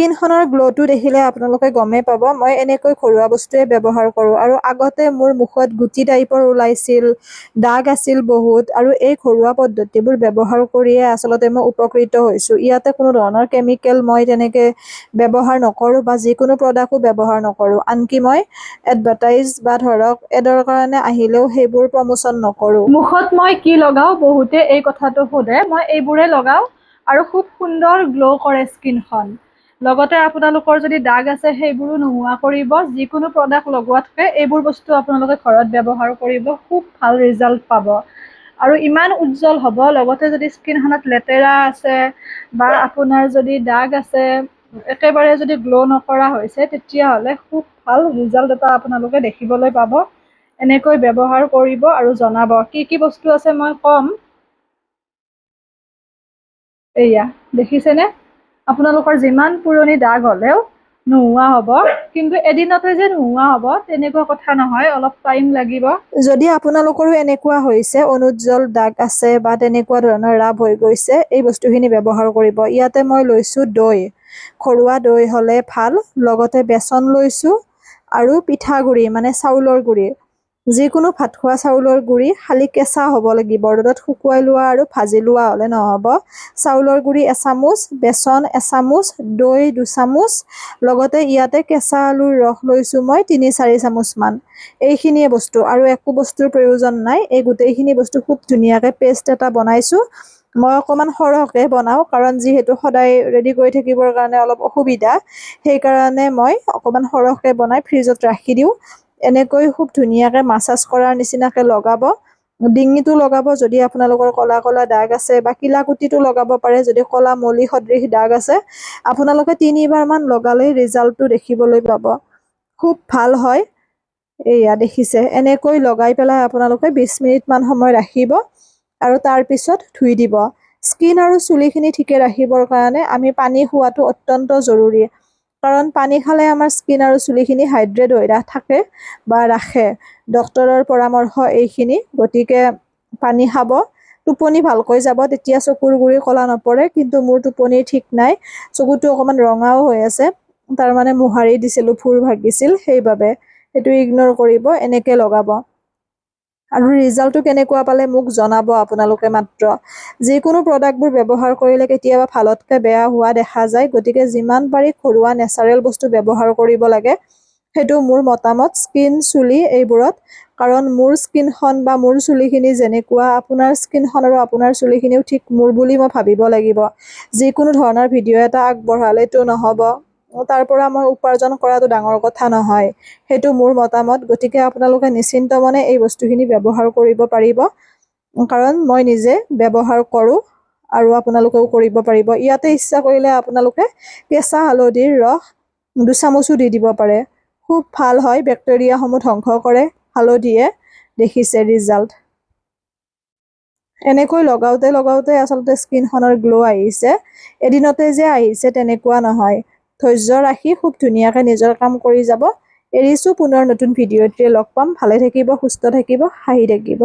স্কিনখনৰ গ্ল'টো দেখিলে আপোনালোকে গমেই পাব মই এনেকৈ ঘৰুৱা বস্তুৱে ব্যৱহাৰ কৰোঁ আৰু আগতে মোৰ মুখত গুটি টাইপৰ ওলাইছিল, দাগ আছিল বহুত আৰু এই ঘৰুৱা পদ্ধতিবোৰ ব্যৱহাৰ কৰিয়ে আচলতে মই উপকৃত হৈছোঁ। ইয়াতে কোনো ধৰণৰ কেমিকেল মই তেনেকৈ ব্যৱহাৰ নকৰোঁ বা যিকোনো প্ৰডাক্টো ব্যৱহাৰ নকৰোঁ। আনকি মই এডভাৰটাইজ বা ধৰক এডৰ কাৰণে আহিলেও সেইবোৰ প্ৰমোচন নকৰোঁ। মুখত মই কি লগাওঁ বহুতে এই কথাটো সোধে, মই এইবোৰে লগাওঁ আৰু খুব সুন্দৰ গ্ল' কৰে স্কিনখন। লগতে আপোনালোকৰ যদি দাগ আছে সেইবোৰো নোহোৱা কৰিব। যিকোনো প্ৰডাক্ট লগোৱাতকৈ এইবোৰ বস্তু আপোনালোকে ঘৰত ব্যৱহাৰ কৰিব, খুব ভাল ৰিজাল্ট পাব আৰু ইমান উজ্জ্বল হ'ব। লগতে যদি স্কিনখনত লেতেৰা আছে বা আপোনাৰ যদি দাগ আছে, একেবাৰে যদি গ্ল' নকৰা হৈছে, তেতিয়াহ'লে খুব ভাল ৰিজাল্ট এটা আপোনালোকে দেখিবলৈ পাব। এনেকৈ ব্যৱহাৰ কৰিব আৰু জনাব কি কি বস্তু আছে মই ক'ম। এয়া দেখিছেনে, আপোনালোকৰ যিমান পুৰণি দাগ হ'লেও নোহোৱা হ'ব, কিন্তু এদিনতে যে নোহোৱা হ'ব তেনেকুৱা কথা নহয়, অলপ টাইম লাগিব। যদি আপোনালোকৰো এনেকুৱা হৈছে, অনুজ্জ্বল দাগ আছে বা তেনেকুৱা ধৰণৰ ৰাপ হৈ গৈছে, এই বস্তুখিনি ব্যৱহাৰ কৰিব। ইয়াতে মই লৈছোঁ দৈ, ঘৰুৱা দৈ হ'লে ভাল। লগতে বেচন লৈছোঁ আৰু পিঠাগুড়ি মানে চাউলৰ গুড়ি, যিকোনো ভাত খোৱা চাউলৰ গুড়ি, খালি কেঁচা হ'ব লাগিব, ৰ'দত শুকুৱাই লোৱা আৰু ভাজি লোৱা হ'লে নহ'ব। চাউলৰ গুড়ি এচামুচ, বেচন এচামুচ, দৈ 2 চামুচ, লগতে ইয়াতে কেঁচা আলুৰ ৰস লৈছোঁ মই 3-4 চামুচমান। এইখিনিয়ে বস্তু আৰু একো বস্তুৰ প্ৰয়োজন নাই। এই গোটেইখিনি বস্তু খুব ধুনীয়াকৈ পেষ্ট এটা বনাইছোঁ। মই অকণমান সৰহকৈ বনাওঁ কাৰণ যিহেতু সদায় ৰেডি কৰি থাকিবৰ কাৰণে অলপ অসুবিধা, সেইকাৰণে মই অকণমান সৰহকৈ বনাই ফ্ৰিজত ৰাখি দিওঁ। এনেকৈ খুব ধুনীয়াকৈ মাছাজ কৰাৰ নিচিনাকৈ লগাব। ডিঙিটো লগাব যদি আপোনালোকৰ ক'লা ক'লা দাগ আছে, বা কিলাকুটিটো লগাব পাৰে যদি ক'লা মলি সদৃশ দাগ আছে। আপোনালোকে 3বাৰমান লগালেই ৰিজাল্টটো দেখিবলৈ পাব, খুব ভাল হয়। এয়া দেখিছে, এনেকৈ লগাই পেলাই আপোনালোকে 20 মিনিটমান সময় ৰাখিব আৰু তাৰপিছত ধুই দিব। স্কিন আৰু চুলিখিনি ঠিকে ৰাখিবৰ কাৰণে আমি পানী খোৱাটো অত্যন্ত জৰুৰী, কাৰণ পানী খালে আমাৰ স্কিন আৰু চুলিখিনি হাইড্ৰেট হৈ থাকে বা ৰাখে। ডক্তৰৰ পৰামৰ্শ এইখিনি, গতিকে পানী খাব, টোপনি ভালকৈ যাব, তেতিয়া চকুৰ গুৰি ক'লা নপৰে। কিন্তু মোৰ টোপনি ঠিক নাই, চকুটো অকণমান ৰঙাও হৈ আছে, তাৰমানে মোহাৰি দিছিলোঁ, ভুৰ ভাগিছিল, সেইবাবে সেইটো ইগন'ৰ কৰিব। এনেকৈ লগাব আৰু ৰিজাল্টটো কেনেকুৱা পালে মোক জনাব আপোনালোকে মাত্ৰ। যিকোনো প্ৰডাক্টবোৰ ব্যৱহাৰ কৰিলে কেতিয়াবা ভালতকৈ বেয়া হোৱা দেখা যায়, গতিকে যিমান পাৰি ঘৰুৱা নেচাৰেল বস্তু ব্যৱহাৰ কৰিব লাগে, সেইটো মোৰ মতামত স্কিন চুলি এইবোৰত। কাৰণ মোৰ স্কিনখন বা মোৰ চুলিখিনি যেনেকুৱা, আপোনাৰ স্কিনখন আৰু আপোনাৰ চুলিখিনিও ঠিক মোৰ বুলি মই ভাবিব লাগিব। যিকোনো ধৰণৰ ভিডিঅ' এটা আগবঢ়ালেতো নহ'ব, তাৰ পৰা মই উপাৰ্জন কৰাটো ডাঙৰ কথা নহয়, সেইটো মোৰ মতামত। গতিকে আপোনালোকে নিশ্চিন্ত মনে এই বস্তুখিনি ব্যৱহাৰ কৰিব পাৰিব, কাৰণ মই নিজে ব্যৱহাৰ কৰোঁ আৰু আপোনালোকেও কৰিব পাৰিব। ইয়াতে ইচ্ছা কৰিলে আপোনালোকে কেঁচা হালধিৰ ৰস 2 চামুচো দি দিব পাৰে, খুব ভাল হয়, বেক্টেৰিয়াসমূহ ধ্বংস কৰে হালধিয়ে। দেখিছে ৰিজাল্ট, এনেকৈ লগাওঁতে লগাওঁতে আচলতে স্কিনখনৰ গ্ল' আহিছে, এদিনতে যে আহিছে তেনেকুৱা নহয়। ধৈৰ্য ৰাখি খুব ধুনীয়াকৈ নিজৰ কাম কৰি যাব। এৰিছোঁ, পুনৰ নতুন ভিডিঅ'টোৱে লগ পাম। ভালে থাকিব, সুস্থ থাকিব, হাঁহি থাকিব।